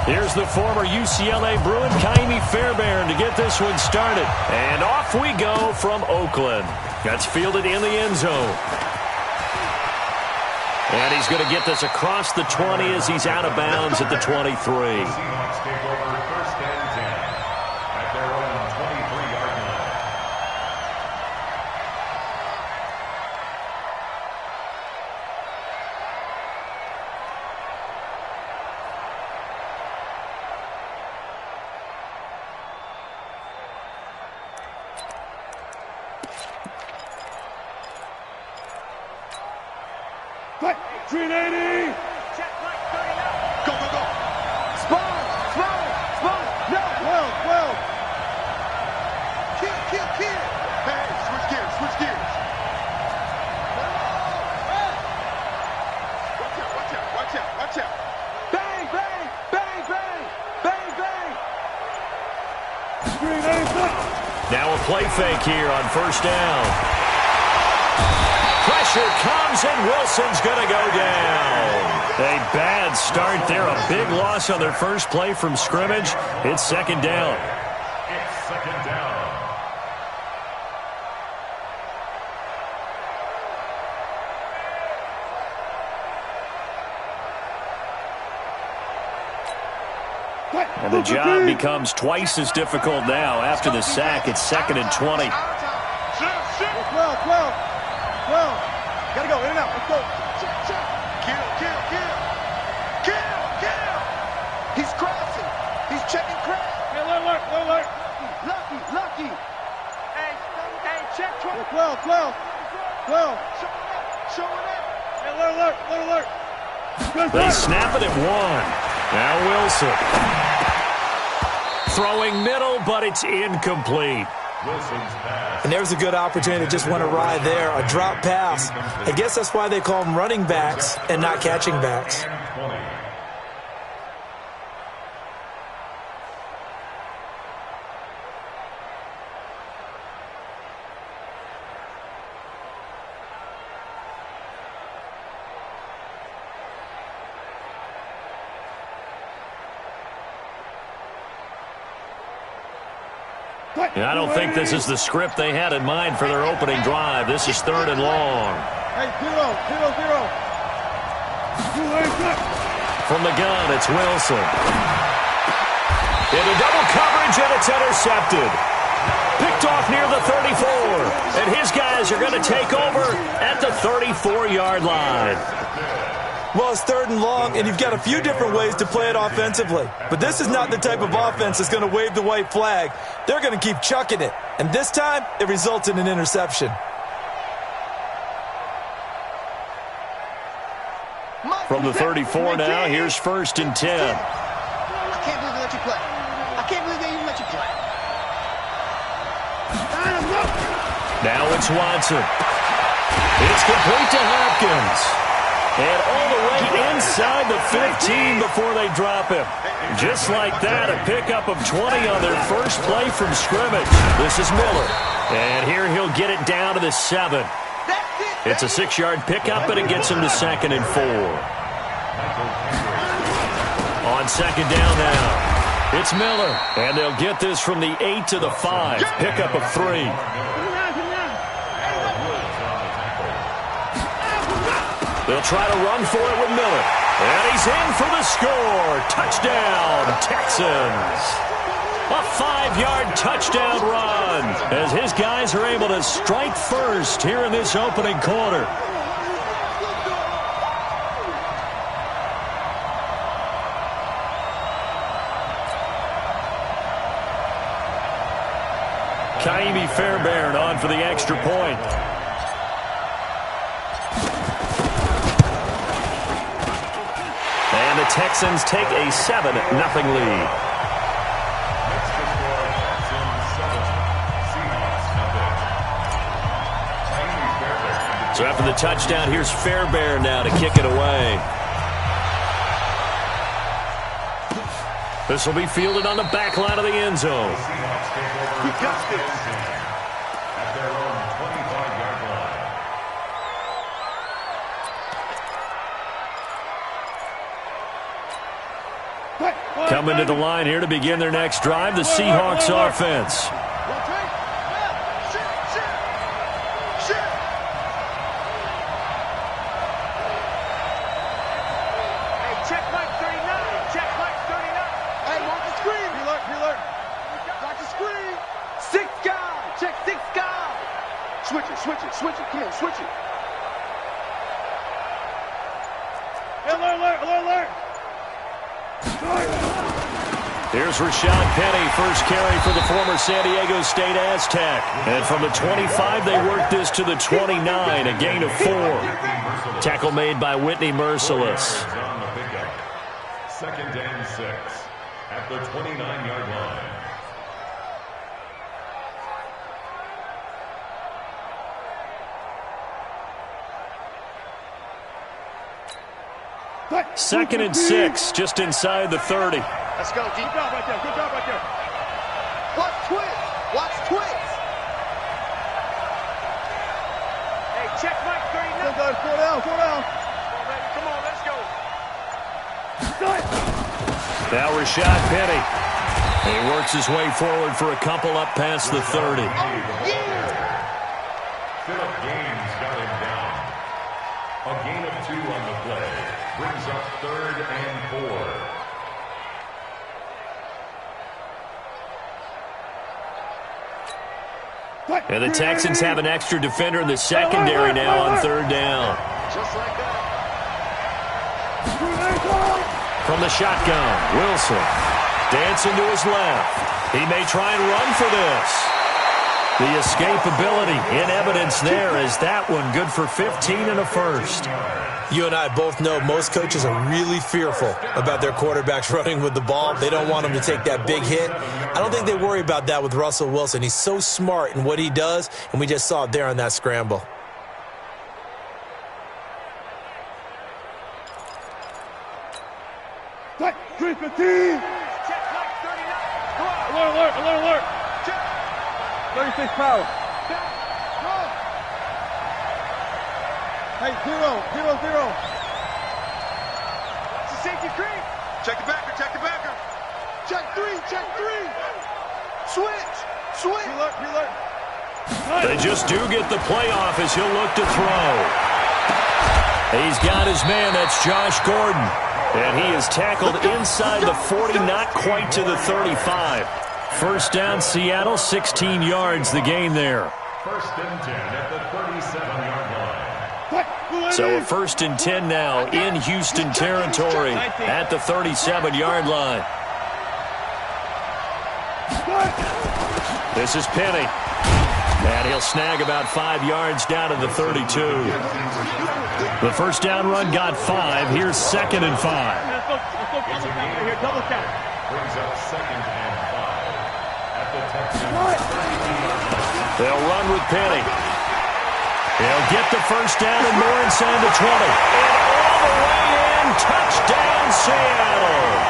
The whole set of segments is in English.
Here's the former UCLA Bruin, Kaimi Fairbairn, to get this one started. And off we go from Oakland. That's fielded in the end zone. And he's going to get this across the 20 as he's out of bounds at the 23. Seahawks take over 1st and 10 at their own 23-yard line. Fight! 380! Check right, 30 out. Go, go, go! Spawn! Spawn! Spawn! No! 12! Kill, kill, kill! Hey, switch gears, switch gears! Watch out, watch out, watch out, watch out! Bang! Bang! Bang! Bang! Bang! Bang! 380! Now a play fake here on 1st down. Pressure comes, and Wilson's going to go down. A bad start there. A big loss on their first play from scrimmage. It's 2nd down. It's 2nd down. And the job becomes twice as difficult now. After the sack, it's 2nd and 20. 12, 12! 12! Gotta go, in and out, let's go! Kill, kill, kill! Kill, kill! He's crossing! He's checking crack! Hey, alert, alert! Lucky, lucky! Hey, check 12! 12, 12! 12! Showing up! Hey, alert, alert! They snap it at 1. Now Wilson. Throwing middle, but it's incomplete. Wilson's pass. And there's a good opportunity to just want to ride there, a drop pass. I guess that's why they call them running backs and not catching backs. 20. And I don't think this is the script they had in mind for their opening drive. This is 3rd and long. Hey, 0, 0, 0! From the gun, it's Wilson. Into double coverage, and it's intercepted. Picked off near the 34. And his guys are going to take over at the 34-yard line. Well, it's 3rd and long, and you've got a few different ways to play it offensively. But this is not the type of offense that's going to wave the white flag. They're going to keep chucking it. And this time, it results in an interception. From the 34 now, here's 1st and 10. I can't believe they let you play. I can't believe they even let you play. Now it's Watson. It's complete to Hopkins. And all the way inside the 15 before they drop him. Just like that, a pickup of 20 on their first play from scrimmage. This is Miller. And here he'll get it down to the 7. It's a 6-yard pickup, and it gets him to 2nd and 4. On 2nd down now, it's Miller. And they'll get this from the 8 to the 5. Pickup of 3. They'll try to run for it with Miller. And he's in for the score. Touchdown, Texans. A 5-yard touchdown run as his guys are able to strike first here in this opening quarter. Kaimi Fairbairn on for the extra point. And the Texans take a 7-0 lead. So after the touchdown, here's Fairbairn now to kick it away. This will be fielded on the back line of the end zone. We got this. At their own 25-yard line. Coming to the line here to begin their next drive, the Seahawks offense. Switch it. Come on, switch it. Alert. Here's Rashad Penny, first carry for the former San Diego State Aztec. And from the 25, they work this to the 29, a gain of 4. Tackle made by Whitney Merciless. Second and 6 at the 29-yard line. Second and 6, just inside the 30. Let's go, deep. Good job right there. Watch twist. Hey, check Mike 39. Four down. Come on, let's go. Now Rashad Penny. He works his way forward for a couple up past the 30. Philip Gaines got him down. A gain of 2 on the play. Brings up 3rd and 4. And the Texans have an extra defender in the secondary now on 3rd down. Just like that. From the shotgun, Wilson dancing to his left. He may try and run for this. The escapability in evidence there is that one good for 15 and a first. You and I both know most coaches are really fearful about their quarterbacks running with the ball. They don't want them to take that big hit. I don't think they worry about that with Russell Wilson. He's so smart in what he does, and we just saw it there on that scramble. Alert. 36 power. Hey, 0. It's a safety creep. Check the backer. Check 3. Switch. Alert. They just do get the playoff as he'll look to throw. He's got his man, that's Josh Gordon. And he is tackled inside the 40, not quite to the 35. First down, Seattle, 16 yards, the gain there. First and 10 at the 37-yard line. So a first and 10 now in Houston territory at the 37-yard line. This is Penny. And he'll snag about 5 yards down to the 32. The first down run got 5. Here's 2nd and 5. Let's go here. Double count. Brings up 2nd and 5 at the Texans. They'll run with Penny. He'll get the first down and more inside the 20. And all the way in, touchdown Seattle.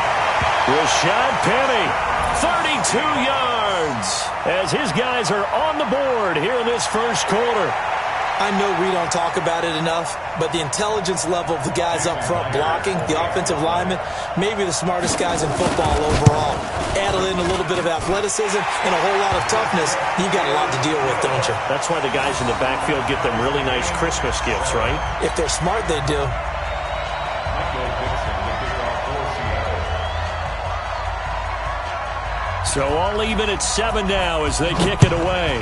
Rashad Penny, 32 yards, as his guys are on the board here in this first quarter. I know we don't talk about it enough, but the intelligence level of the guys up front blocking, the offensive linemen, maybe the smartest guys in football overall. Add in a little bit of athleticism and a whole lot of toughness, you've got a lot to deal with, don't you? That's why the guys in the backfield get them really nice Christmas gifts, right? If they're smart, they do. So all even at 7 now as they kick it away.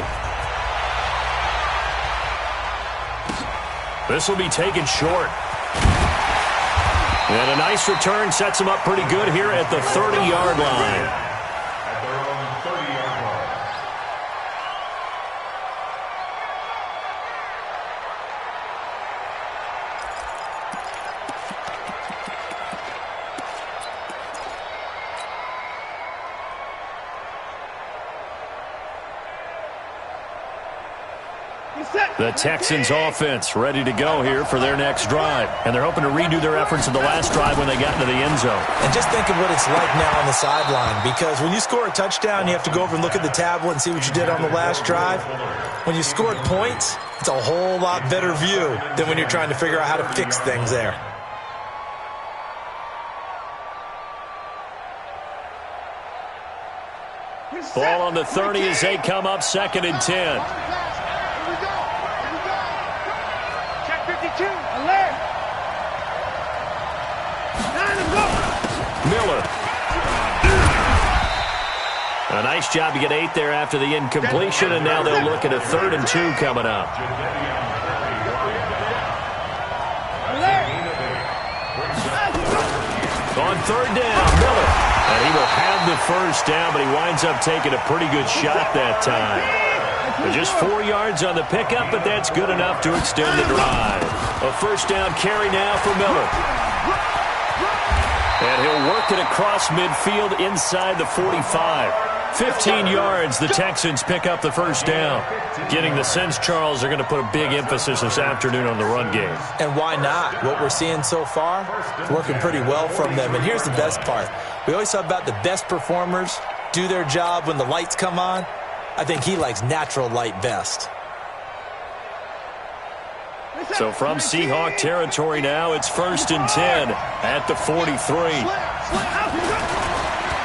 This will be taken short. And a nice return sets him up pretty good here at the 30-yard line. At their own 30-yard line. The Texans offense ready to go here for their next drive. And they're hoping to redo their efforts of the last drive when they got into the end zone. And just think of what it's like now on the sideline, because when you score a touchdown, you have to go over and look at the tablet and see what you did on the last drive. When you scored points, it's a whole lot better view than when you're trying to figure out how to fix things there. Ball on the 30 as they come up 2nd and 10. Here we go. Check 52. Alert. 9 and go. Miller. A nice job to get 8 there after the incompletion, and now they'll look at a 3rd and 2 coming up. On 3rd down, Miller. And he will have the 1st down, but he winds up taking a pretty good shot that time. Just 4 yards on the pickup, but that's good enough to extend the drive. A 1st down carry now for Miller. And he'll work it across midfield inside the 45. 15 yards, the Texans pick up the 1st down. Getting the sense, Charles, they're going to put a big emphasis this afternoon on the run game. And why not? What we're seeing so far is working pretty well from them. And here's the best part. We always talk about the best performers do their job when the lights come on. I think he likes natural light best. So from Seahawk territory now, it's 1st and 10 at the 43.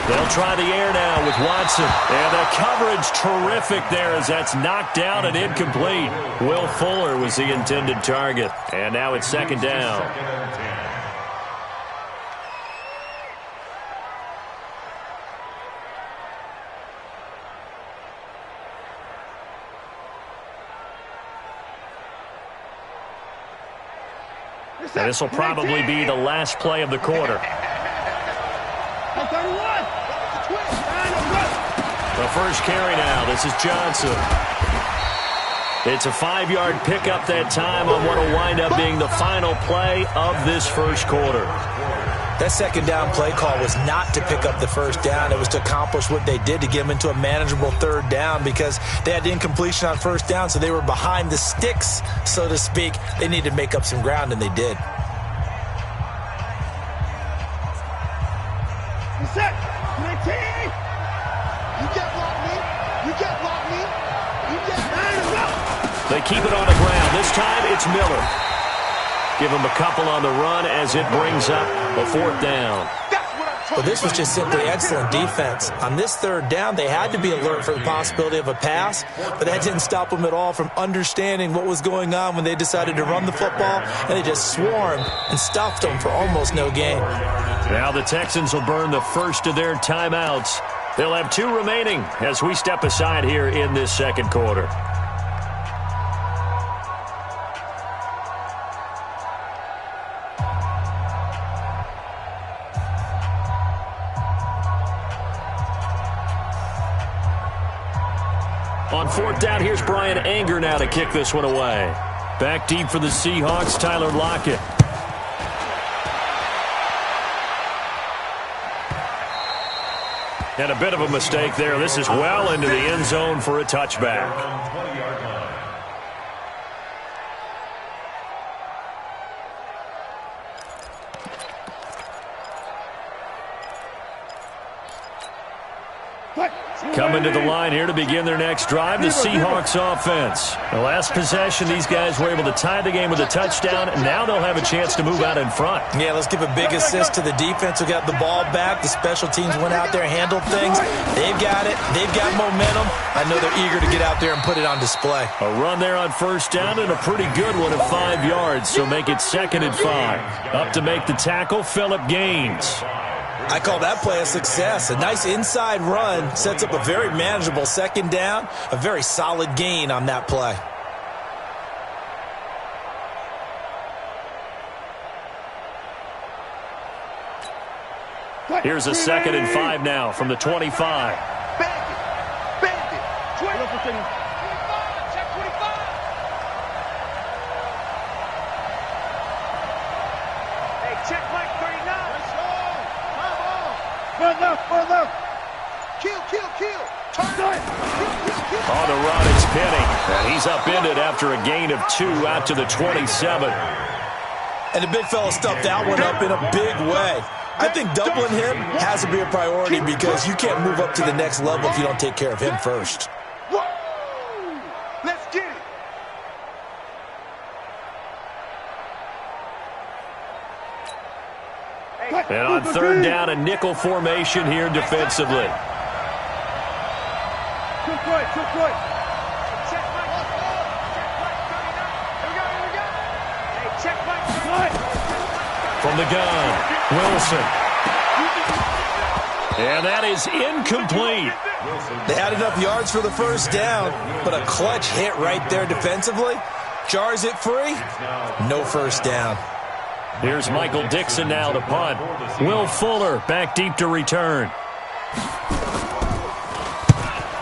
They'll try the air now with Watson. And the coverage terrific there as that's knocked down and incomplete. Will Fuller was the intended target. And now it's 2nd down. And this will probably be the last play of the quarter. The 1st carry now. This is Johnson. It's a 5-yard pickup that time on what will wind up being the final play of this 1st quarter. That 2nd down play call was not to pick up the 1st down. It was to accomplish what they did to get them into a manageable 3rd down because they had the incompletion on 1st down, so they were behind the sticks, so to speak. They needed to make up some ground, and they did. Set. 19. You get locked me. You get locked me. You get 9 and go. They keep it on the ground. This time it's Miller. Give him a couple on the run as it brings up a 4th down. Well, this was just simply excellent defense. On this 3rd down, they had to be alert for the possibility of a pass, but that didn't stop them at all from understanding what was going on when they decided to run the football, and they just swarmed and stuffed them for almost no gain. Now the Texans will burn the 1st of their timeouts. They'll have 2 remaining as we step aside here in this 2nd quarter. On 4th down, here's Brian Anger now to kick this one away. Back deep for the Seahawks, Tyler Lockett. And a bit of a mistake there. This is well into the end zone for a touchback. Coming to the line here to begin their next drive, the Seahawks offense. The last possession, these guys were able to tie the game with a touchdown, and now they'll have a chance to move out in front. Yeah, let's give a big assist to the defense who got the ball back. The special teams went out there, handled things. They've got it. They've got momentum. I know they're eager to get out there and put it on display. A run there on 1st down and a pretty good one at 5 yards, so make it 2nd and 5. Up to make the tackle, Phillip Gaines. I call that play a success. A nice inside run sets up a very manageable 2nd down, a very solid gain on that play. Here's a 2nd and 5 now from the 25. Bandit. 20. Check 25. Hey, check Mike 39. Further. Kill. Turn. On the run, it's Penny. And he's upended after a gain of 2 out to the 27. And the big fella stuffed that one up in a big way. I think doubling him has to be a priority because you can't move up to the next level if you don't take care of him first. Let's get it. And on 3rd down, a nickel formation here defensively. From the gun, Wilson. And that is incomplete. They had enough yards for the first down, but a clutch hit right there defensively. Jars it free, no first down. Here's Michael Dixon now to punt. Will Fuller back deep to return.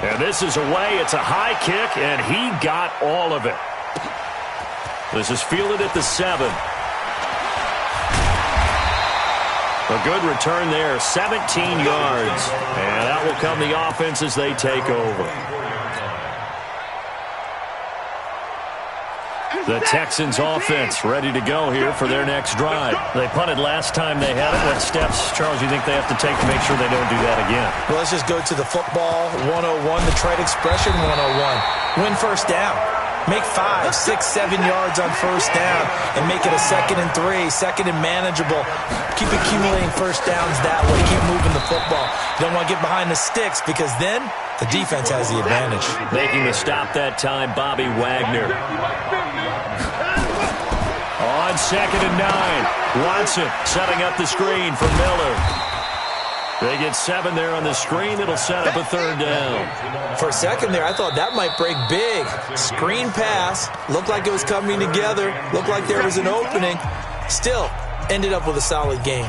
And this is away. It's a high kick, and he got all of it. This is fielded at the 7. A good return there, 17 yards. And out will come the offense as they take over. The Texans offense ready to go here for their next drive. They punted last time they had it. What steps, Charles, you think they have to take to make sure they don't do that again? Well, let's just go to the football 101, the trade expression 101. Win first down. Make 5, 6, 7 yards on first down and make it a 2nd and 3, 2nd and manageable. Keep accumulating first downs that way. Keep moving the football. You don't want to get behind the sticks because then the defense has the advantage. Making the stop that time, Bobby Wagner. On 2nd and 9, Watson setting up the screen for Miller. They get 7 there on the screen. It'll set up a 3rd down. For a second there, I thought that might break big. Screen pass. Looked like it was coming together. Looked like there was an opening. Still, ended up with a solid game.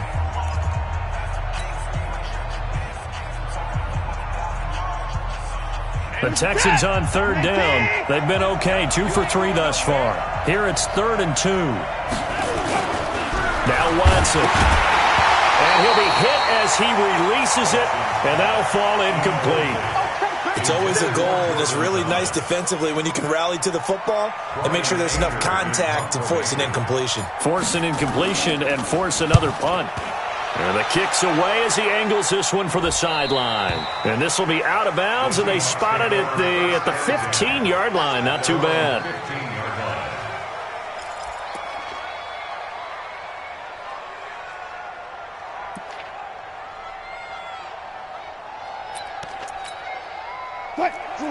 The Texans on 3rd down. They've been okay, 2 for 3 thus far. Here it's 3rd and 2. Now Watson. And he'll be hit as he releases it, and that'll fall incomplete. It's always a goal, and it's really nice defensively when you can rally to the football and make sure there's enough contact to force an incompletion. Force an incompletion and force another punt. And the kick's away as he angles this one for the sideline. And this will be out of bounds, and they spot it at the 15-yard line. Not too bad.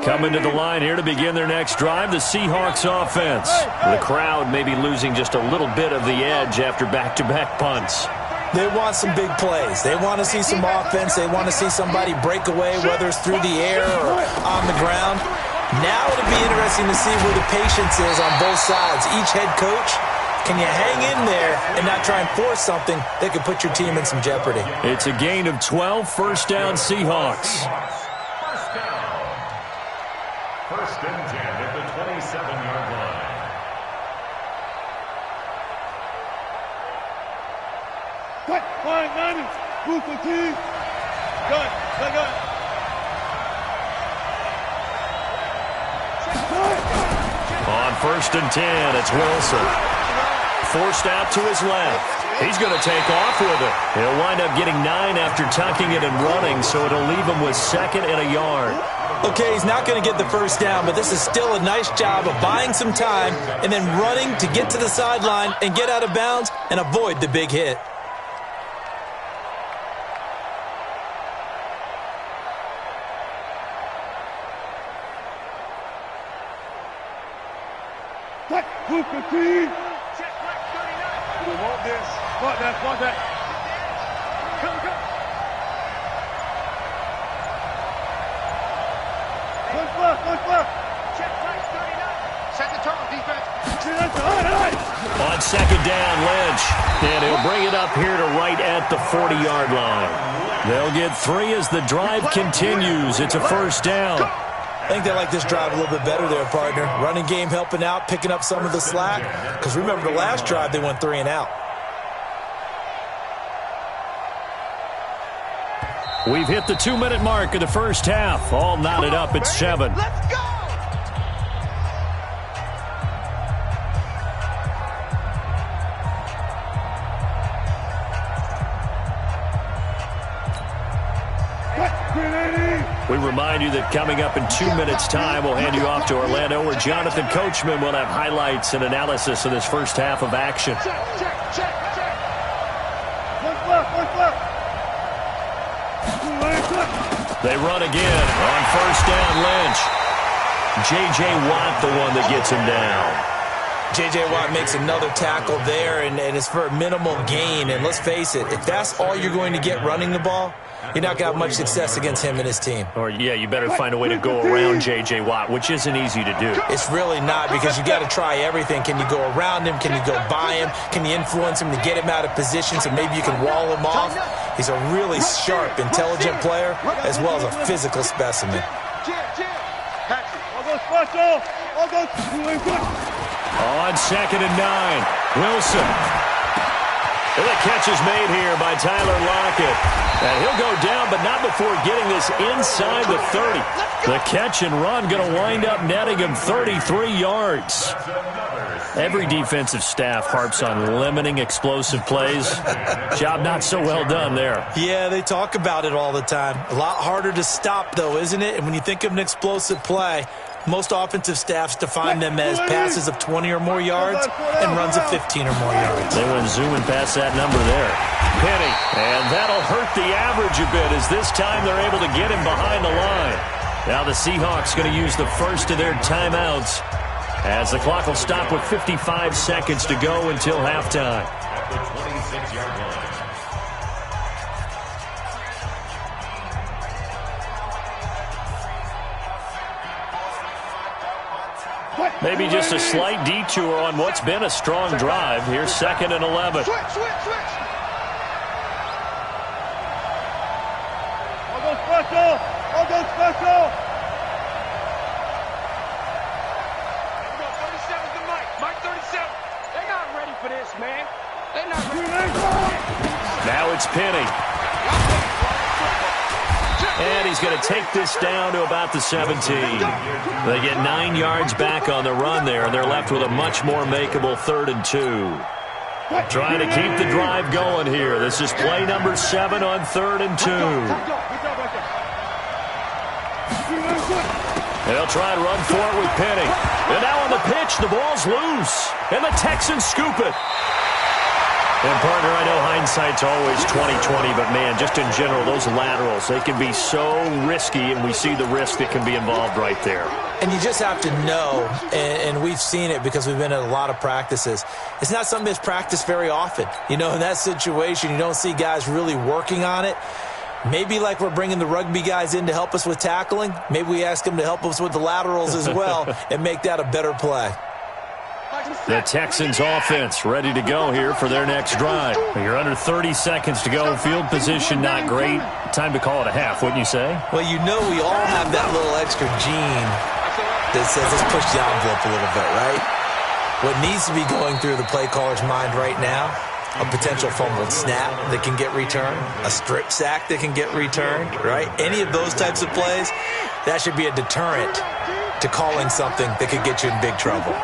Coming to the line here to begin their next drive, the Seahawks offense. The crowd may be losing just a little bit of the edge after back-to-back punts. They want some big plays. They want to see some offense. They want to see somebody break away, whether it's through the air or on the ground. Now it'll be interesting to see where the patience is on both sides. Each head coach, can you hang in there and not try and force something that could put your team in some jeopardy? It's a gain of 12, first down Seahawks. First and 10 at the 27-yard line. Cut, 5 minutes, move the team. Gun. On first and 10, it's Wilson. Forced out to his left. He's going to take off with it. He'll wind up getting 9 after tucking it and running, so it'll leave him with 2nd and a yard. Okay, he's not going to get the first down, but this is still a nice job of buying some time and then running to get to the sideline and get out of bounds and avoid the big hit. Move the team. We want this. Want that. Come. Push left. Check right, 39. Set the turn, defense. On 2nd down, Lynch. And he'll bring it up here to right at the 40-yard line. They'll get 3 as the drive continues. It's a first down. I think they like this drive a little bit better there, partner. Running game helping out, picking up some of the slack. Because remember the last drive, they went 3 and out. We've hit the 2-minute mark of the first half. All knotted up at 7. Let's go! We remind you that coming up in 2 minutes' time, we'll hand you off to Orlando, where Jonathan Coachman will have highlights and analysis of this first half of action. Check. Left. They run again on first down, Lynch. J.J. Watt, the one that gets him down. J.J. Watt makes another tackle there, and it's for a minimal gain. And let's face it, if that's all you're going to get running the ball, you're not going to have much success against him and his team. Or, yeah, you better find a way to go around J.J. Watt, which isn't easy to do. It's really not, because you got to try everything. Can you go around him? Can you go by him? Can you influence him to get him out of position so maybe you can wall him off? He's a really sharp, intelligent player, as well as a physical specimen. On 2nd and 9, Wilson. And the catch is made here by Tyler Lockett. And he'll go down, but not before getting this inside the 30. The catch and run going to wind up netting him 33 yards. Every defensive staff harps on limiting explosive plays. Job not so well done there. Yeah, they talk about it all the time. A lot harder to stop, though, isn't it? And when you think of an explosive play, most offensive staffs define them as passes of 20 or more yards and runs of 15 or more yards. They went zooming past that number there. Penny, and that'll hurt the average a bit, as this time they're able to get him behind the line. Now the Seahawks going to use the first of their timeouts, as the clock will stop with 55 seconds to go until halftime. At the 26-yard line. Maybe just a slight detour on what's been a strong drive. Here's 2nd and 11. Switch. I'll go special. 37's the Mike 37. They're not ready for this, man. They're not ready. Now it's Penny. And he's going to take this down to about the 17. They get 9 yards back on the run there, and they're left with a much more makeable 3rd and 2. Trying to keep the drive going here. This is play number 7 on 3rd and 2. They'll try and run for it with Penny. And now on the pitch, the ball's loose. And the Texans scoop it. And, partner, I know hindsight's always 20/20, but, man, just in general, those laterals, they can be so risky, and we see the risk that can be involved right there. And you just have to know, and we've seen it because we've been at a lot of practices, it's not something that's practiced very often. You know, in that situation, you don't see guys really working on it. Maybe like we're bringing the rugby guys in to help us with tackling, maybe we ask them to help us with the laterals as well and make that a better play. The Texans offense ready to go here for their next drive. You're under 30 seconds to go. Field position not great. Time to call it a half, wouldn't you say? Well, you know we all have that little extra gene that says let's push the envelope a little bit, right? What needs to be going through the play caller's mind right now, a potential fumbled snap that can get returned, a strip sack that can get returned, right? Any of those types of plays, that should be a deterrent to calling something that could get you in big trouble.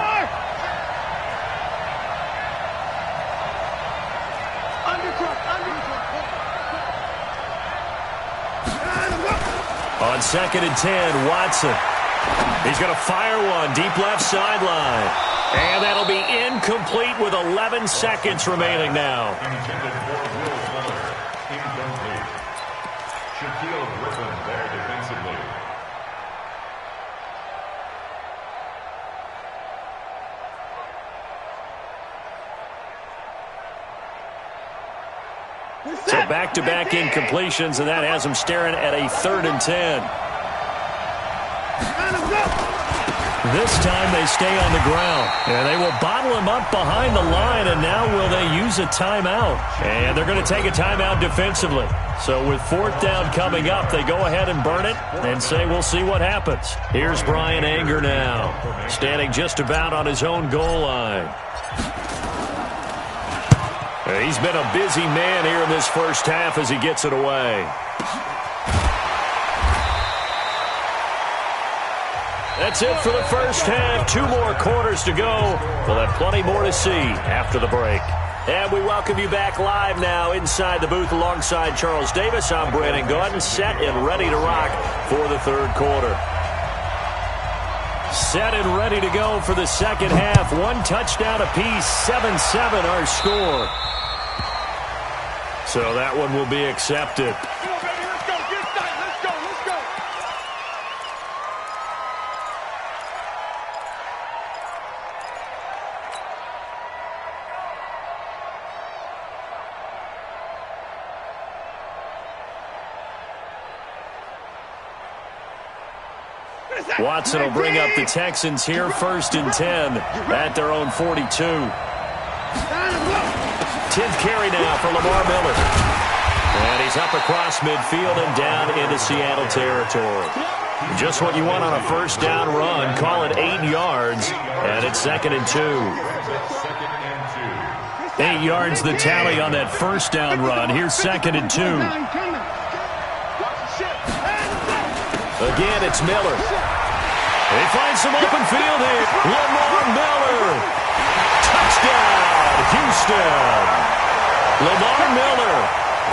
On 2nd and 10, Watson. He's going to fire one deep left sideline. And that'll be incomplete with 11 seconds remaining now. Intended for Will Fuller. Incomplete. Shaquille Griffin there defensively. So back-to-back incompletions, and that has them staring at a 3rd and 10. This time they stay on the ground, and they will bottle him up behind the line, and now will they use a timeout? And they're going to take a timeout defensively. So with 4th down coming up, they go ahead and burn it and say we'll see what happens. Here's Brian Anger now, standing just about on his own goal line. He's been a busy man here in this first half as he gets it away. That's it for the first half. 2 more quarters to go. We'll have plenty more to see after the break. And we welcome you back live now inside the booth alongside Charles Davis. I'm Brandon Gordon, set and ready to rock for the 3rd quarter. Set and ready to go for the second half. 1 touchdown apiece, 7-7 our score. So that one will be accepted. Come on, baby, let's go. Get started. Let's go. Watson will bring up the Texans here 1st and 10 at their own 42. 10th carry now for Lamar Miller. And he's up across midfield and down into Seattle territory. Just what you want on a first down run. Call it 8 yards, and it's 2nd and 2. 8 yards the tally on that first down run. Here's 2nd and 2. Again, it's Miller. He finds some open field here. Lamar Miller. Touchdown, Houston. Lamar Miller,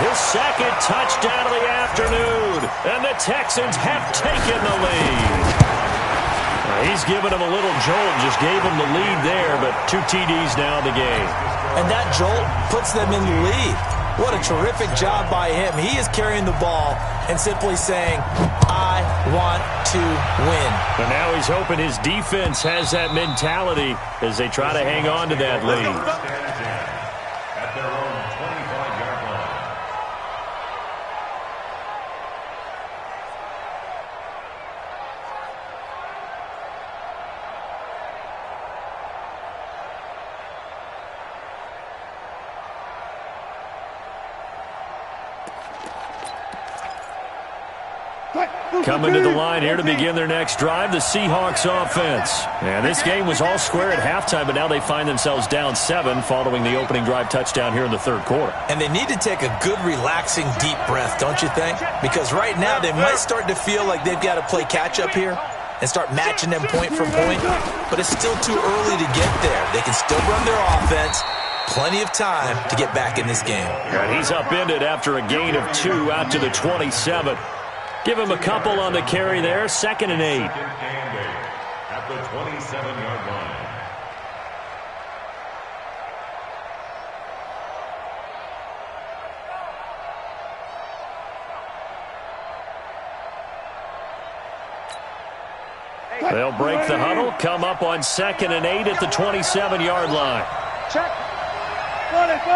his 2nd touchdown of the afternoon. And the Texans have taken the lead. He's given him a little jolt, just gave him the lead there, but 2 TDs now in the game. And that jolt puts them in the lead. What a terrific job by him. He is carrying the ball and simply saying, I want to win. And now he's hoping his defense has that mentality as they try to hang on to that lead. At their own 25-yard line. Coming to the line here to begin their next drive, the Seahawks offense. And this game was all square at halftime, but now they find themselves down 7 following the opening drive touchdown here in the 3rd quarter. And they need to take a good, relaxing, deep breath, don't you think? Because right now they might start to feel like they've got to play catch-up here and start matching them point for point. But it's still too early to get there. They can still run their offense. Plenty of time to get back in this game. And he's upended after a gain of 2 out to the 27. Give him a couple on the carry there. 2nd and 8. 2nd and 8 at the 27-yard line. They'll break the huddle, come up on 2nd and 8 at the 27-yard line. Check. Got it. 49.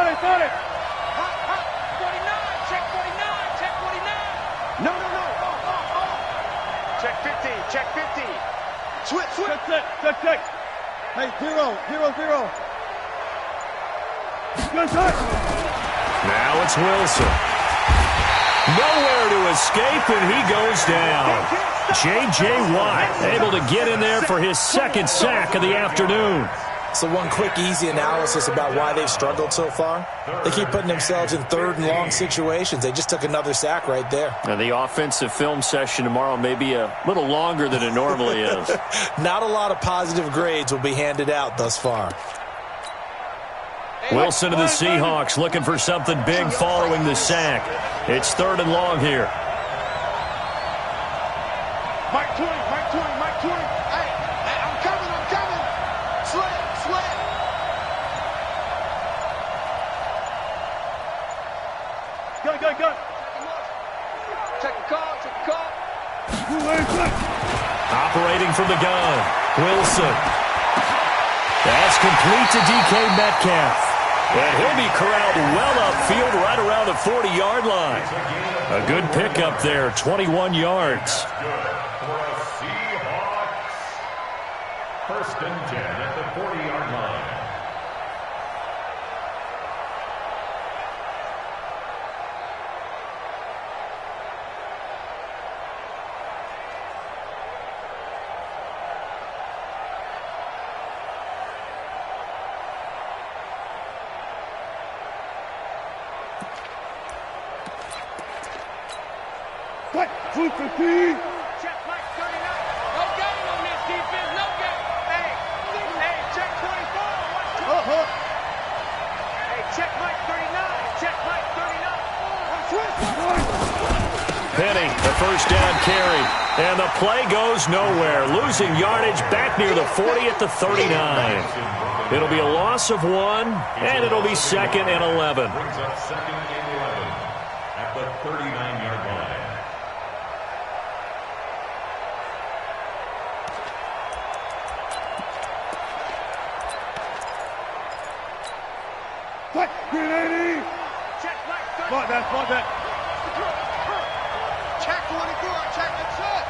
Check 49. Check 49. No. Check 50. Check 50. Switch. Check. Hey, 0. Good shot. Now it's Wilson. Nowhere to escape, and he goes down. J.J. Watt able to get in there for his 2nd sack of the afternoon. So one quick, easy analysis about why they've struggled so far. They keep putting themselves in 3rd and long situations. They just took another sack right there. And the offensive film session tomorrow may be a little longer than it normally is. Not a lot of positive grades will be handed out thus far. Wilson and the Seahawks looking for something big following the sack. It's 3rd and long here. Mike 20. Hey, I'm coming. Slip. Go. Check the call. Operating from the gun, Wilson. That's complete to DK Metcalf. And he'll be corralled well upfield right around the 40-yard line. A good pickup there, 21 yards. For a Seahawks. 1st and 10 at the 40-yard line. Check Mike 39. No game on this defense. No game. Hey, check 24. Hey, check Mike 39. Check Mike 39. Penny, the first down carry. And the play goes nowhere. Losing yardage back near the 40 at the 39. It'll be a loss of 1, and it'll be 2nd and 11. Brings up 2nd and 11 at the 39-yard line. Check 380. Check Mike 39. Spot that. Check 44. Check the set.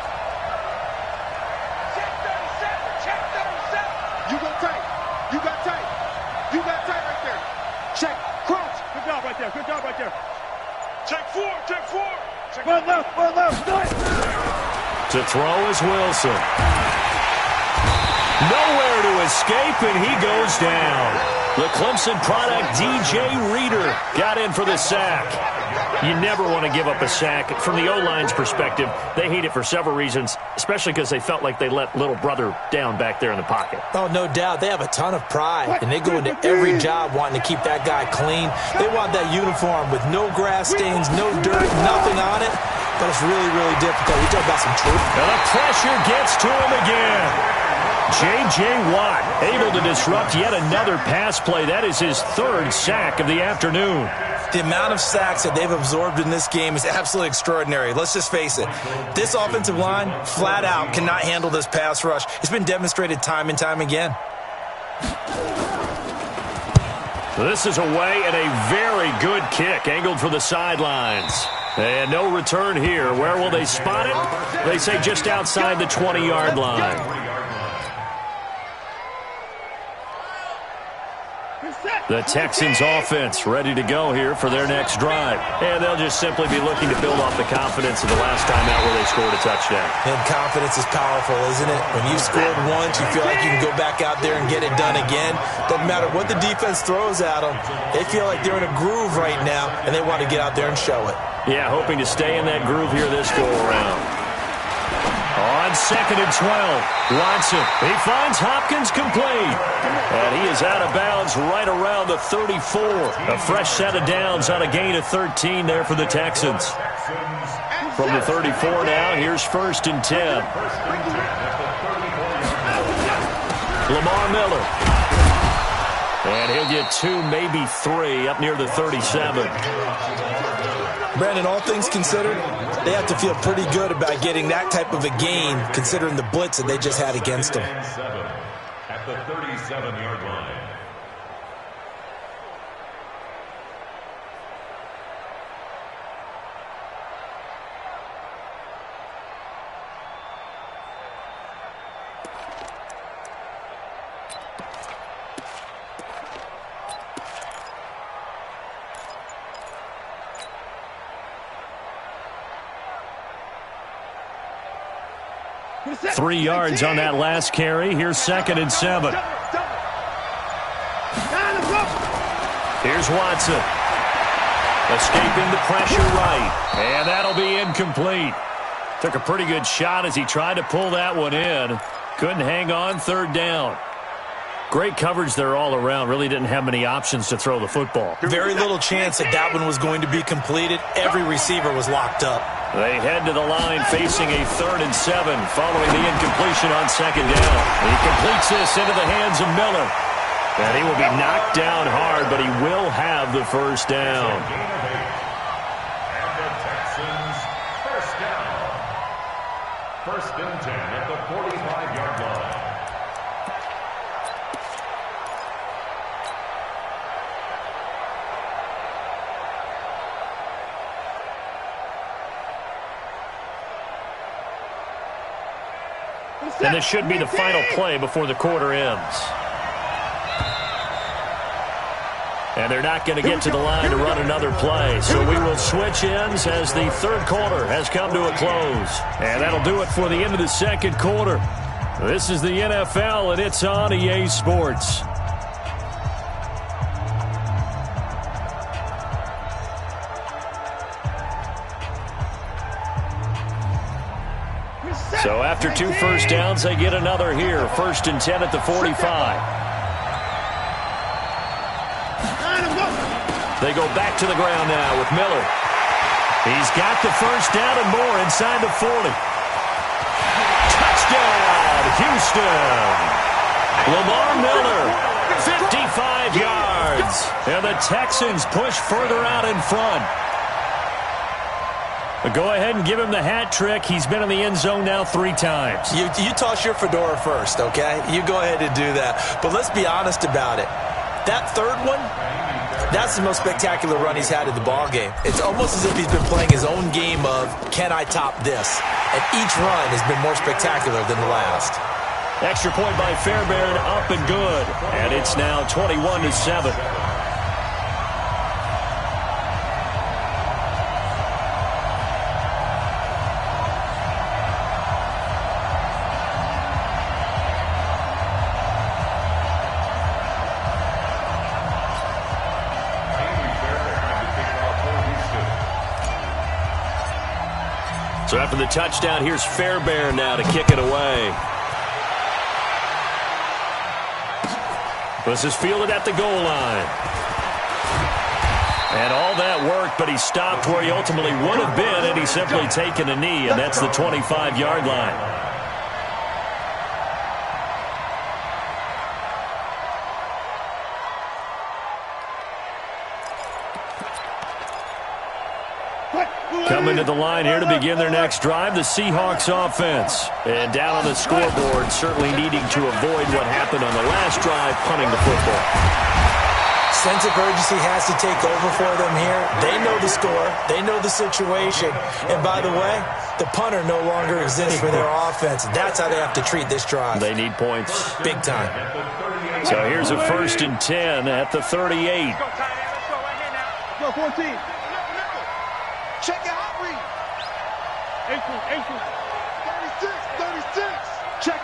One left. To throw is Wilson. Nowhere to escape, and he goes down. The Clemson product, DJ Reader, got in for the sack. You never want to give up a sack. From the O-line's perspective, they hate it for several reasons, especially because they felt like they let little brother down back there in the pocket. Oh, no doubt. They have a ton of pride, and they go into every job wanting to keep that guy clean. They want that uniform with no grass stains, no dirt, nothing on it. But it's really, really difficult. We talk about some truth. And the pressure gets to him again. J.J. Watt able to disrupt yet another pass play. That is his third sack of the afternoon. The amount of sacks that they've absorbed in this game is absolutely extraordinary. Let's just face it. This offensive line, flat out, cannot handle this pass rush. It's been demonstrated time and time again. This is away and a very good kick, angled for the sidelines. And no return here. Where will they spot it? They say just outside the 20-yard line. The Texans offense ready to go here for their next drive. And they'll just simply be looking to build off the confidence of the last time out where they scored a touchdown. And confidence is powerful, isn't it? When you've scored once, you feel like you can go back out there and get it done again. Doesn't matter what the defense throws at them. They feel like they're in a groove right now, and they want to get out there and show it. Yeah, hoping to stay in that groove here this go-around. On 2nd and 12, Watson, he finds Hopkins complete. And he is out of bounds right around the 34. A fresh set of downs on a gain of 13 there for the Texans. From the 34 now, here's 1st and 10. Lamar Miller. And he'll get 2, maybe 3, up near the 37. Brandon, all things considered, they have to feel pretty good about getting that type of a gain, considering the blitz that they just had against them. At the 37-yard line. Three yards on that last carry. Here's 2nd and 7. Here's Watson. Escaping the pressure right. And that'll be incomplete. Took a pretty good shot as he tried to pull that one in. Couldn't hang on, 3rd down. Great coverage there all around. Really didn't have many options to throw the football. Very little chance that that one was going to be completed. Every receiver was locked up. They head to the line facing a 3rd and 7 following the incompletion on 2nd down. He completes this into the hands of Miller. And he will be knocked down hard, but he will have the 1st down. And the Texans, 1st down. 1st and 10 at the 45-yard line. And this should be the final play before the quarter ends. And they're not going to get to the line to run another play. So we will switch ends as the 3rd quarter has come to a close. And that'll do it for the end of the 2nd quarter. This is the NFL, and it's on EA Sports. So after 2 first downs, they get another here. 1st and 10 at the 45. They go back to the ground now with Miller. He's got the 1st down and more inside the 40. Touchdown, Houston. Lamar Miller, 55 yards. And the Texans push further out in front. But go ahead and give him the hat trick. He's been in the end zone now 3 times. You toss your fedora first, okay? You go ahead and do that. But let's be honest about it. That 3rd one, that's the most spectacular run he's had in the ballgame. It's almost as if he's been playing his own game of, can I top this? And each run has been more spectacular than the last. Extra point by Fairbairn, up and good. And it's now 21-7. So after the touchdown, here's Fairbairn now to kick it away. This is fielded at the goal line. And all that worked, but he stopped where he ultimately would have been had he simply taken a knee, and that's the 25-yard line. Coming to the line here to begin their next drive, the Seahawks offense. And down on the scoreboard, certainly needing to avoid what happened on the last drive, punting the football. Sense of urgency has to take over for them here. They know the score. They know the situation. And by the way, the punter no longer exists for their offense. That's how they have to treat this drive. They need points. Big time. So here's a 1st and 10 at the 38. Go, 14. Check it out, read. 36. Check.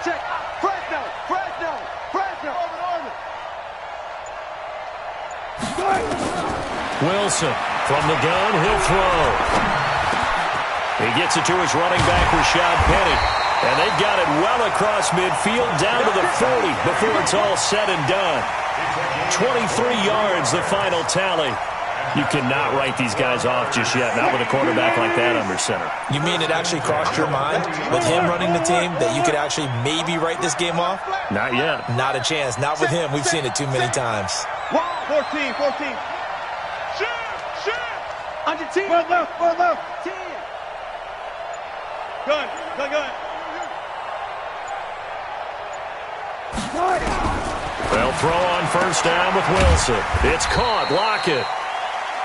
Fresno. Armin. Wilson from the gun, he'll throw. He gets it to his running back, Rashad Penny. And they've got it well across midfield, down to the 40 before it's all said and done. 23 yards, the final tally. You cannot write these guys off just yet, not with a quarterback like that under center. You mean it actually crossed your mind with him running the team that you could actually maybe write this game off? Not yet. Not a chance. Not with him. We've seen it too many times. 14. Shoot. On your team. One left. 10. Gun. They'll throw on 1st down with Wilson. It's caught. Lockett.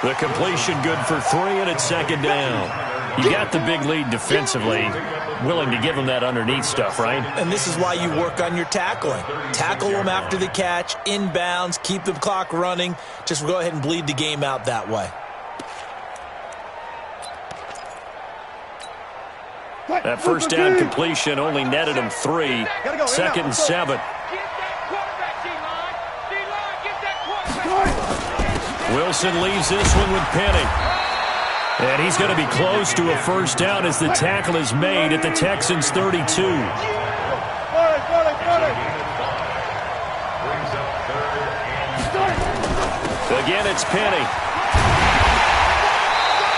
The completion good for 3, and it's 2nd down. You got the big lead defensively. Willing to give them that underneath stuff, right? And this is why you work on your tackling. Tackle them after the catch, inbounds, keep the clock running. Just go ahead and bleed the game out that way. That 1st down completion only netted him 3. 2nd and 7. Wilson leaves this one with Penny. And he's going to be close to a 1st down as the tackle is made at the Texans' 32. Again, it's Penny.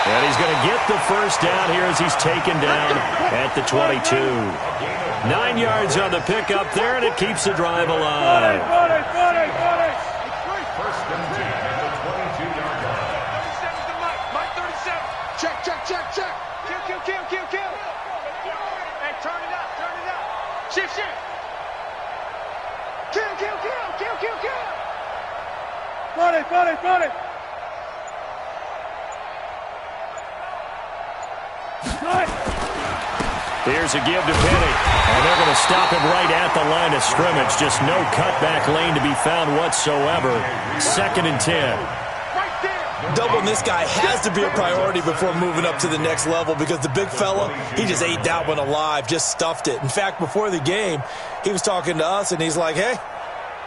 And he's going to get the 1st down here as he's taken down at the 22. 9 yards on the pickup there, and it keeps the drive alive. Check. Kill. Hey, turn it up. Shift. Kill. Got it. Here's a give to Penny. And they're going to stop him right at the line of scrimmage. Just no cutback lane to be found whatsoever. 2nd and 10. Doubling this guy has to be a priority before moving up to the next level because the big fella, he just ate that one alive, just stuffed it. In fact, before the game, he was talking to us, and he's like, hey,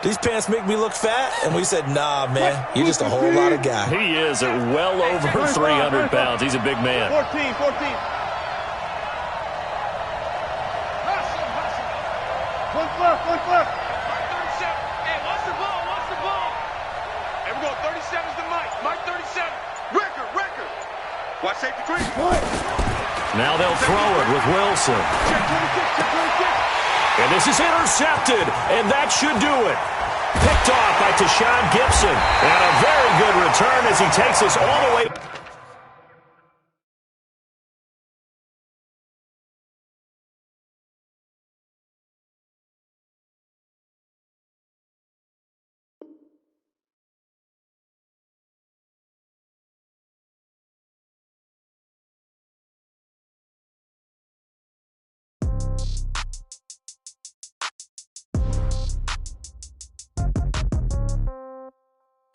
these pants make me look fat? And we said, nah, man, you're just a whole lot of guy. He is at well over 300 pounds. He's a big man. 14. One left. Hey, watch the ball. Hey, we go. 37's the Mike 37. Record. Watch safety green. Now they'll throw it with Wilson. Check 26. And this is intercepted, and that should do it. Picked off by Tashawn Gibson. And a very good return as he takes us all the way.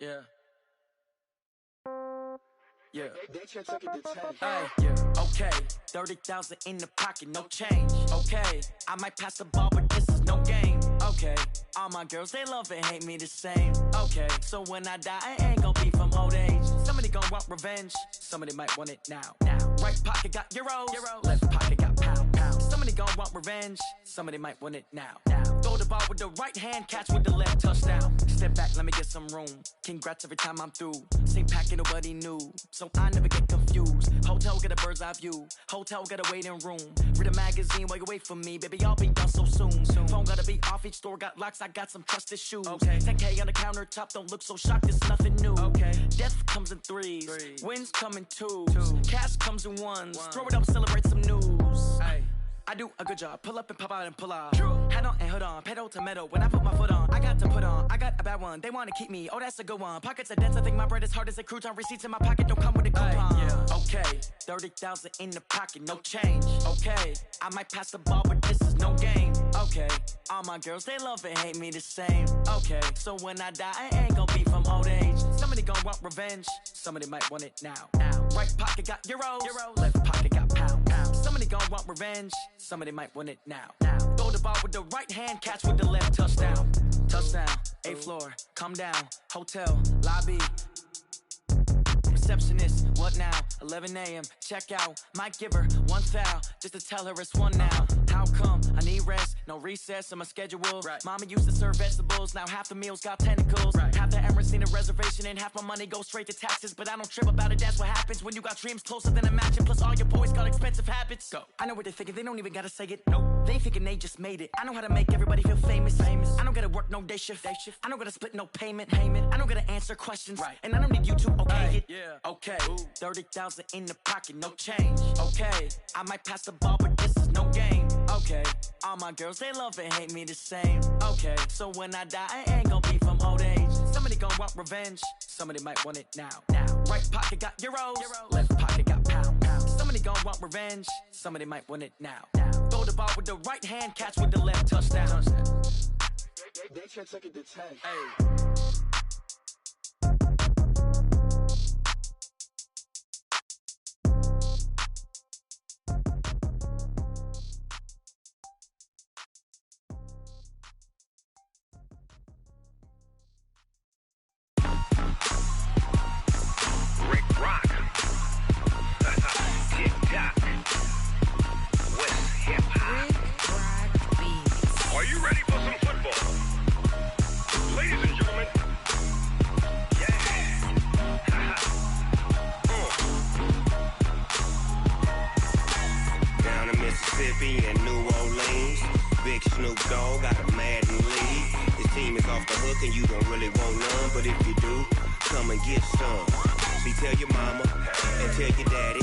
Yeah. Hey, yeah. Okay. 30,000 in the pocket, no change. Okay. I might pass the ball, but this is no game. Okay. All my girls, they love and hate me the same. Okay. So when I die, I ain't gon' be from old age. Somebody gon' want revenge. Somebody might want it now. Right pocket got euros. Left pocket Somebody gon' want revenge, somebody might want it now. Throw the ball with the right hand, catch with the left, touchdown. Step back, let me get some room. Congrats every time I'm through. Same packet, nobody knew, so I never get confused. Hotel get a bird's eye view, hotel get a waiting room. Read a magazine while you wait for me, baby, I'll be done so soon. Phone gotta be off, each store got locks, I got some trusted shoes. 10K on the countertop, don't look so shocked, it's nothing new. Death comes in threes, wins come in twos, cash comes in ones. Throw it up, celebrate some news. I do a good job, pull up and pop out and pull out. Head on and hood on, pedal to metal. When I put my foot on, I got to put on. I got a bad one, they wanna keep me, oh that's a good one. Pockets are dense, I think my bread is hard as a crouton. Receipts in my pocket don't come with a coupon. Okay, 30,000 in the pocket, no change. Okay, I might pass the ball, but this is no game. Okay, all my girls, they love and hate me the same. Okay, so when I die, I ain't gon' be from old age. Somebody gon' want revenge, somebody might want it now. Right pocket got euros, left pocket got pounds. Somebody gon' want revenge, somebody might want it now. Throw the ball with the right hand, catch with the left, touchdown. Touchdown, 8th floor, come down, hotel, lobby. Receptionist, what now? 11 a.m., check out. Might give her one foul, just to tell her it's one now. How come? I need rest, no recess in my schedule. Mama used to serve vegetables, now half the meals got tentacles. Half the Emirates need a reservation and half my money goes straight to taxes. But I don't trip about it, that's what happens when you got dreams closer than imagine. Plus all your boys got expensive habits. Go. I know what they're thinking, they don't even gotta say it. Nope. They thinking they just made it. I know how to make everybody feel famous. I don't gotta work no day shift. I don't gotta split no payment. I don't gotta answer questions. And I don't need you to okay it. Okay, 30,000 in the pocket, no change. Okay, I might pass the ball, but this is no game. Okay, all my girls, they love and hate me the same. Okay, so when I die, I ain't gon' be from old age. Somebody gon' want revenge, somebody might want it now. Right pocket got euros, left pocket got pounds. Somebody gon' want revenge, somebody might want it now. Throw the ball with the right hand, catch with the left, touchdown. They can't take it to 10. Are you ready for some football? Ladies and gentlemen, Down in Mississippi and New Orleans, Big Snoop Dogg got a Madden lead. His team is off the hook and you don't really want none, but if you do, come and get some. See, tell your mama and tell your daddy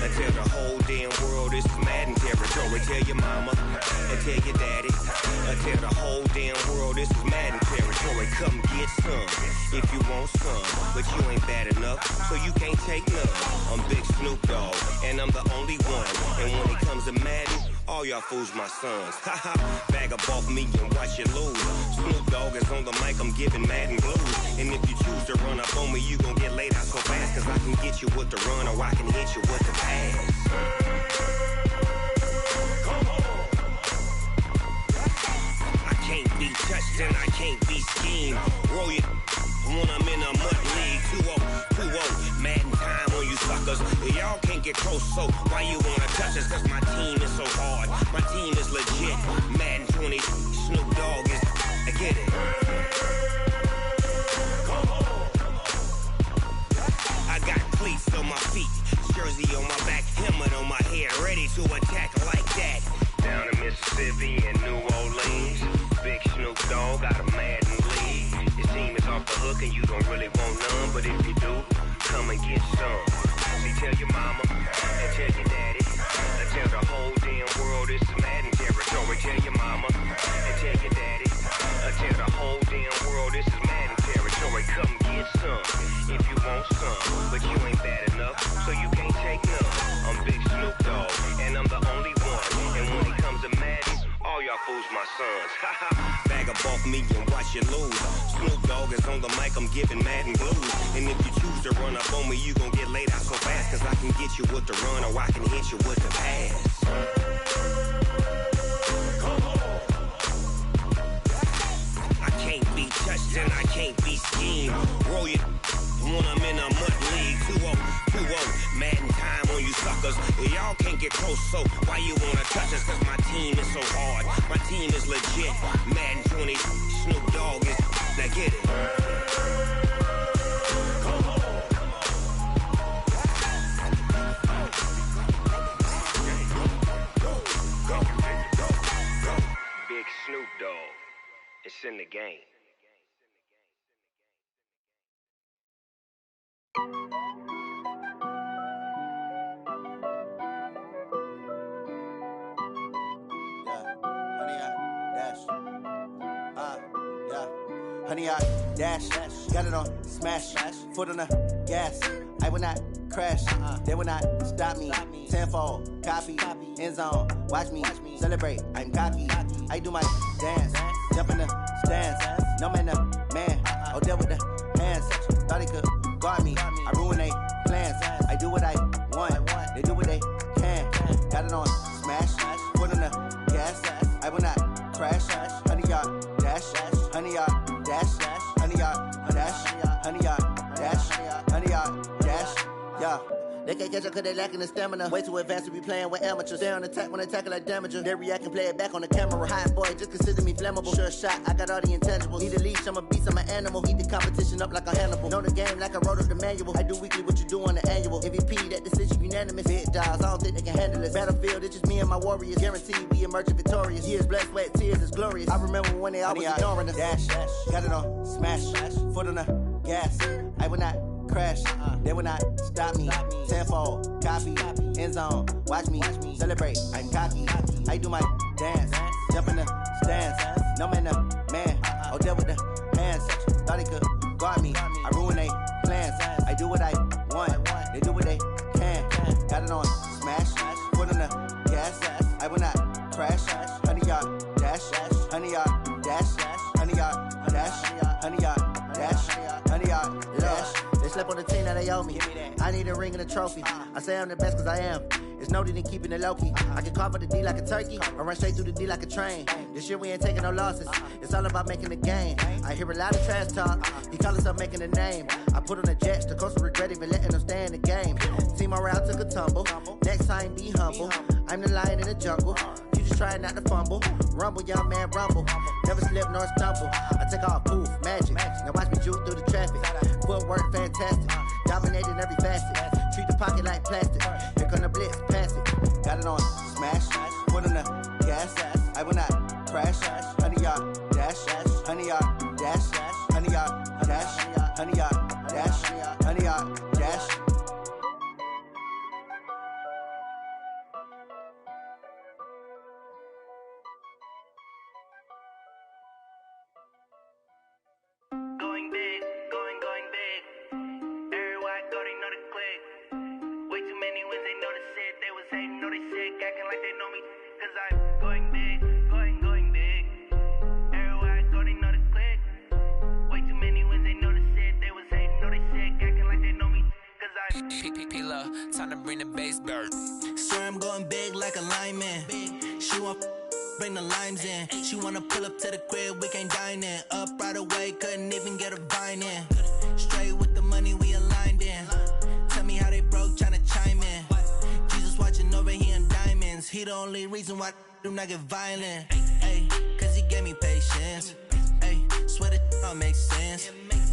and tell the whole damn world this is Madden territory. Tell your mama and tell your daddy and tell the whole damn world this is Madden territory. Come get some if you want some, but you ain't bad enough, so you can't take none. I'm Big Snoop Dogg and I'm the only one, and when it comes to Madden, all y'all fools my sons. Haha, bag up off me and watch you lose. Snoop Dogg is on the mic, I'm giving Madden blues. And if you choose to run up on me, you gon' get laid out so fast, cause I can get you with the run or I can hit you with the pass. come on. I can't be touched and I can't be schemed. Roll it when I'm in a mud league. 2-0, 2-0, Madden time on you suckers. Y'all can't get close, so why you wanna touch us? Cause my team is so hard, my team is legit. Madden 20, Snoop Dogg is, I get it. I got cleats on my feet, jersey on my back, helmet on my head, ready to attack like that. Down in Mississippi and New Orleans, Big Snoop Dogg got a Madden lead. His team is off the hook and you don't really want none, but if you do, come and get some. See, tell your mama and tell your daddy and tell the whole damn world this is Madden territory. Tell your mama and tell your daddy and tell the whole damn world this is Madden territory. Come get some if you want some, but you ain't bad enough, so you can't take none. I'm Big Snoop Dogg and I'm the only one, and when it comes to Madden, all y'all fools my sons. Bag up off me and watch you lose. Snoop Dogg is on the mic, I'm giving Madden blues. And if you choose to run up on me, you gon' get laid out so fast, cause I can get you with the run or I can hit you with the pass. Come on. I can't be touched and I can't be schemed. Roll it when I'm in a mud league. 2-0, Madden time on you suckers. Y'all can't get close, so why you wanna touch us? Cause my team is so hard, my team is legit. Madden 20, Snoop Dogg is, now get it. Big Snoop Dogg, it's in the game. Honey, I dash, got it on smash, foot on the gas. I will not crash, they will not stop me. Tenfold, copy, end zone, watch me celebrate. I'm cocky, I do my dance, jump in the stands. No man, the man, oh deal with the hands. Thought he could guard me, I ruin they plans. I do what I want, they do what they can. Got it on smash, foot on the gas. I will not crash, honey, y'all dash, honey, y'all dash, honey, y'all dash, honey, y'all dash, honey, y'all dash, yeah. They can't catch up cause they lacking the stamina. Way too advanced to be playing with amateurs. Stay on attack when they tackle like damager. They react and play it back on the camera. Hot boy, just consider me flammable. Sure shot, I got all the intangibles. Need a leash, I'm a beast, I'm an animal. Heat the competition up like a Hannibal. Know the game like I wrote up the manual. I do weekly what you do on the annual. MVP, that decision unanimous. Big dials, I don't think they can handle it. Battlefield, it's just me and my warriors. Guaranteed we emerging victorious. Years, blood, sweat, tears, it's glorious. I remember when they always ignoring us. Dash, got it on smash, foot on the gas. I will not crash, they will not stop me. Tenfold, copy, end zone, watch me celebrate. I'm cocky, I do my dance, jump in the stands. No man, the man, oh deal with the hands. Thought he could guard me, I ruin they plans. I do what I want, they do what they can. Got it on smash, foot on the gas. I will not crash, honey, y'all dash, honey, y'all dash, honey, y'all dash, honey, y'all dash, honey, y'all dash. They slept on the team that they owe me. I need a ring and a trophy. I say I'm the best cause I am. It's no need in keeping it low-key. I can carve up the D like a turkey or run straight through the D like a train. This year we ain't taking no losses. It's all about making the game. I hear a lot of trash talk. He call himself making a name. I put on the Jets. The coach will regret even letting them stay in the game. Team morale took a tumble. Next time be humble. I'm the lion in the jungle. You just try not to fumble. Rumble, young man, rumble. Never slip nor stumble. I take off, poof, magic. Now watch me juke through the traffic. Footwork fantastic. Dominating every facet. Treat the pocket like plastic. Here come the blitz, pass it. Got it on smash. Foot on the gas. I will not crash. Honey, y'all dash. Honey, y'all dash. Honey, y'all dash. Honey, y'all dash. Honey, y'all dash. Going big, going big. Everywhere I go, they know the click. Way too many wins, they know the shit. They was hating, know they sick, acting like they know me. Cause I'm going big, going big. Everywhere I go, they know the click. Way too many wins, they know the shit. They was hating, know they sick, acting like they know me. Cause I'm P-P-P-Love, time to bring the bass bird. Swear I'm going big like a lineman. She want bring the limes in. She wanna pull up to the crib, we can't dine in. Up right away, couldn't even get a vine in. Straight with the money we aligned in. Tell me how they broke, tryna chime in. Jesus watching over here in diamonds. He the only reason why do not get violent. Ay, cause he gave me patience. Ay, swear that don't make sense.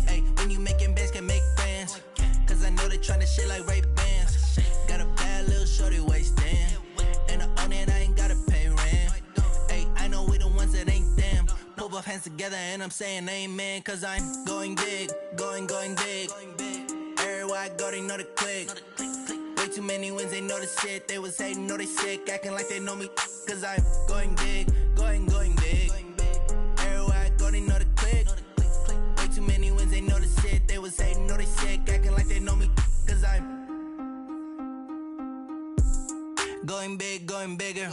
Ay, when you making bands, can make friends. Cause I know they tryna shit like Ray Bans. Got a bad little shorty wasting. And I own it, I ain't gotta pay rent. Ay, I know we the ones that ain't them. Pull both hands together and I'm saying amen. Cause I'm going big, going big. Everywhere I go, they know the click. Way too many wins, they know the shit. They was hating, know they sick, acting like they know me. Cause I'm going big, going big. Everywhere I go, they know the click. Way too many wins, they know the shit. They was hating, know they sick, acting like they know me. Cause I'm going big, going bigger.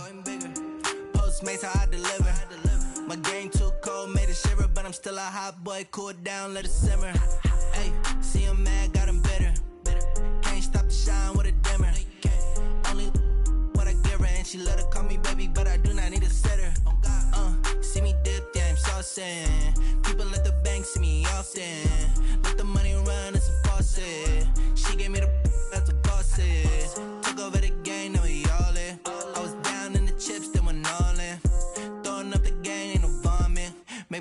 Postmates how I deliver. My game too cold, made it shiver, but I'm still a hot boy. Cool it down, let it simmer. Hey, see him mad, got him bitter. Can't stop the shine with a dimmer. Only what I give her, and she let her call me baby, but I do not need a sitter. See me dip, yeah, I'm saucing. People at the bank see me often. Let the money run, it's a faucet.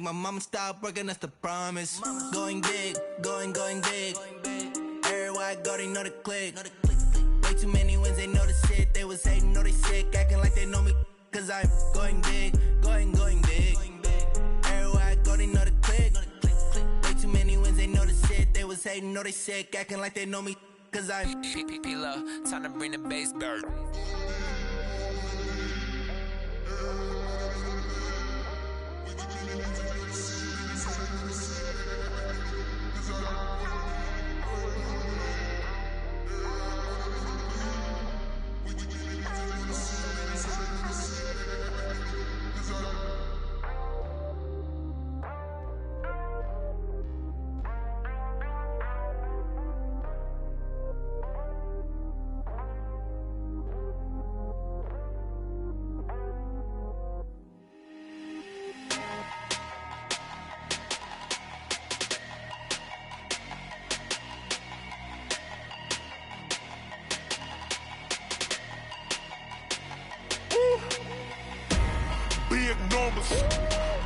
my mama stop working, that's the promise. Going big, going big. Everywhere I go, they know the click. Way too many wins, they know the shit. They was hating, know they sick, acting like they know me. Cause I'm going big, going big. Everywhere I go, they know the click. Way too many wins, they know the shit. They was hating, know they sick, acting like they know me. Cause I'm P-P-P-Love, time to bring the bass bird.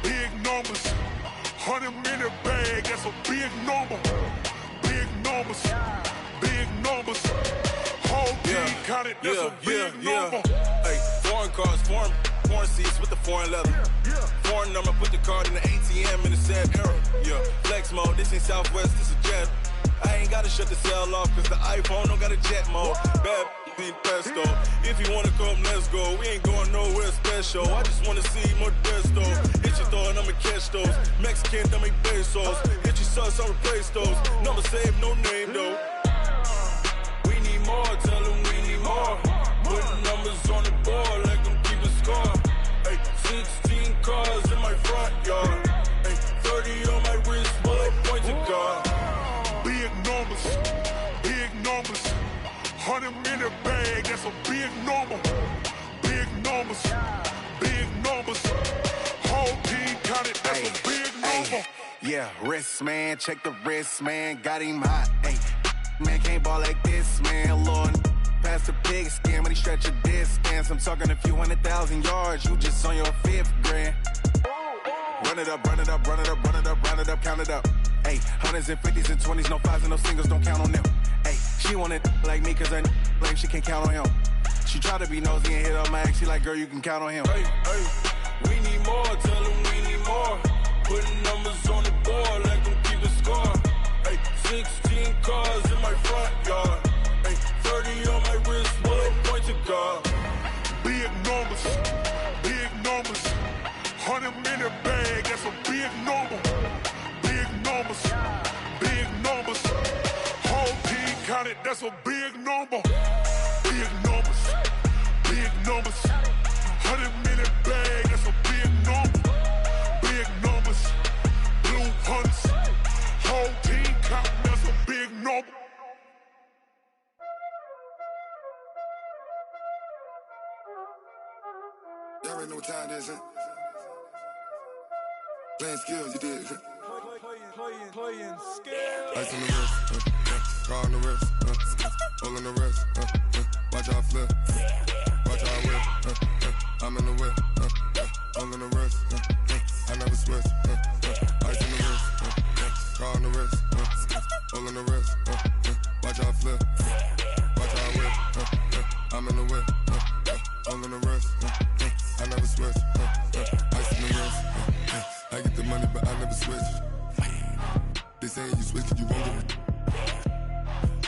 Big numbers, 100-minute bag, that's a big number. Big numbers, whole team counted, that's a big number. Hey, foreign cars, foreign seats with the foreign leather. Foreign number, put the card in the ATM in the sad era. Yeah, flex mode, this ain't Southwest, this is jet. I ain't gotta shut the cell off, cause the iPhone don't got a jet mode. Bad be pesto. If you wanna come, let's go. We ain't going nowhere special. I just wanna see Modesto. Hit your thought, I'ma catch those. Mexican, I make pesos. Hit your sus, I'll replace those. Number saved, no name though. We need more, tell them we need more. Putting numbers on the board like I'm keeping score. Ay, 16 cars in my front yard. Ay, 30 on my wrist, bullet point to God. Big numbers, 100-minute bag, that's a big number. Big numbers, whole team counted, that's a big number. Yeah, wrist man, check the wrist man, got him hot. Ay, man can't ball like this, man. Lord, past the pig skin when he stretch a distance. I'm talking a few 100,000 yards, you just on your 5th grand. Run it up, count it up. Ay, hundreds and 50s and 20s, no 5s and no singles, don't count on them. Ay, she want it like me, cause her blame, she can't count on him. She try to be nosy and hit up my ex, she like, girl, you can count on him. Hey, we need more, tell them we need more. Putting numbers on the board like I'm keeping score. Ay, 16 cars in my front yard. Ay, 30 on my wrist, bullet point to God. Big numbers, 100-minute bag, that's a big number. Big numbers, whole team counted, that's a big number. Big numbers, 100-minute bag, that's a big number. Big numbers, blue hunts, whole team counting, that's a big number. Y'all already know what time it is, huh? Playing skills, you did. Playing skills. Ice on the wrist, car on the wrist, hole in the wrist, watch how I flip, watch how I whip, I'm in the whip, hole in the wrist, I never switch, ice on the wrist, car on the wrist, hole in the wrist, watch how I flip, watch how I whip, I'm in the whip, hole in the wrist, I never switch, ice on the wrist, I get the money but I never switch. They saying you switch it, you won't get it.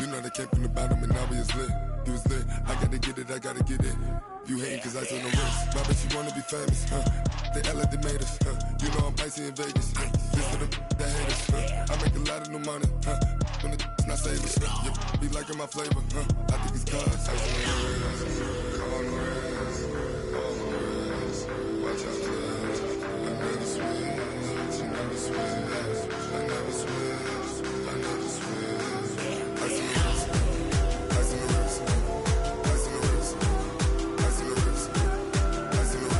You know they came from the bottom and now we is lit. You was lit, I gotta get it, I gotta get it. You hating cause ice on the wrist. My bitch, you wanna be famous, They act like they made us, You know I'm icy in Vegas, This for the that hate us, I make a lot of new money, When the not savers, You be liking my flavor, I think it's cause ice on the wrist, on the wrist, on the wrist. Watch out, flip, I never switch, you never switch. I never switch, I never switch. Ice in the wrist, ice in the wrist, ice in the wrist, ice in the wrist, ice in the wrist,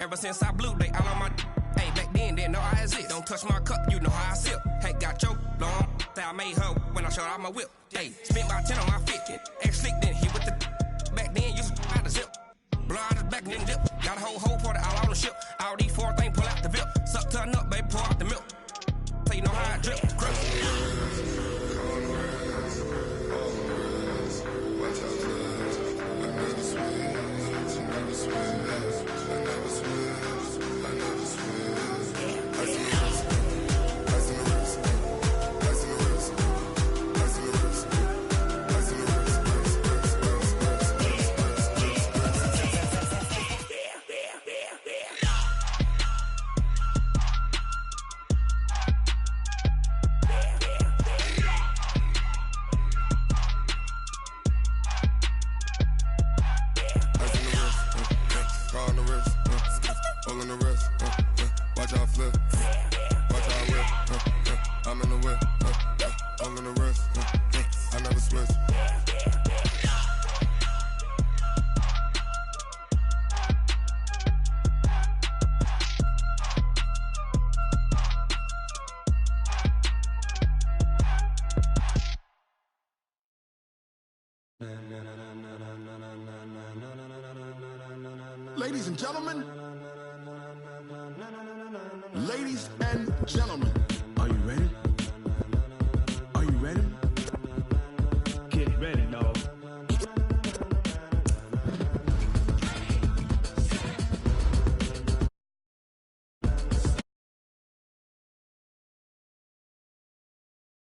Ever since I blew, they all on my. Hey, back then, didn't know I exist. Don't touch my cup, you know how I sip. Hey, got your long. I made her when I showed out my whip. Hey, spent about 10 on my fit. Ex-slick, then hit with the. Back then, used to out the zip. Blow out his back, then dip. Got a whole party all on the ship. All these four things pull out the VIP. Suck, turn up, baby, pour out the milk. So you know how I drip. Ladies and gentlemen,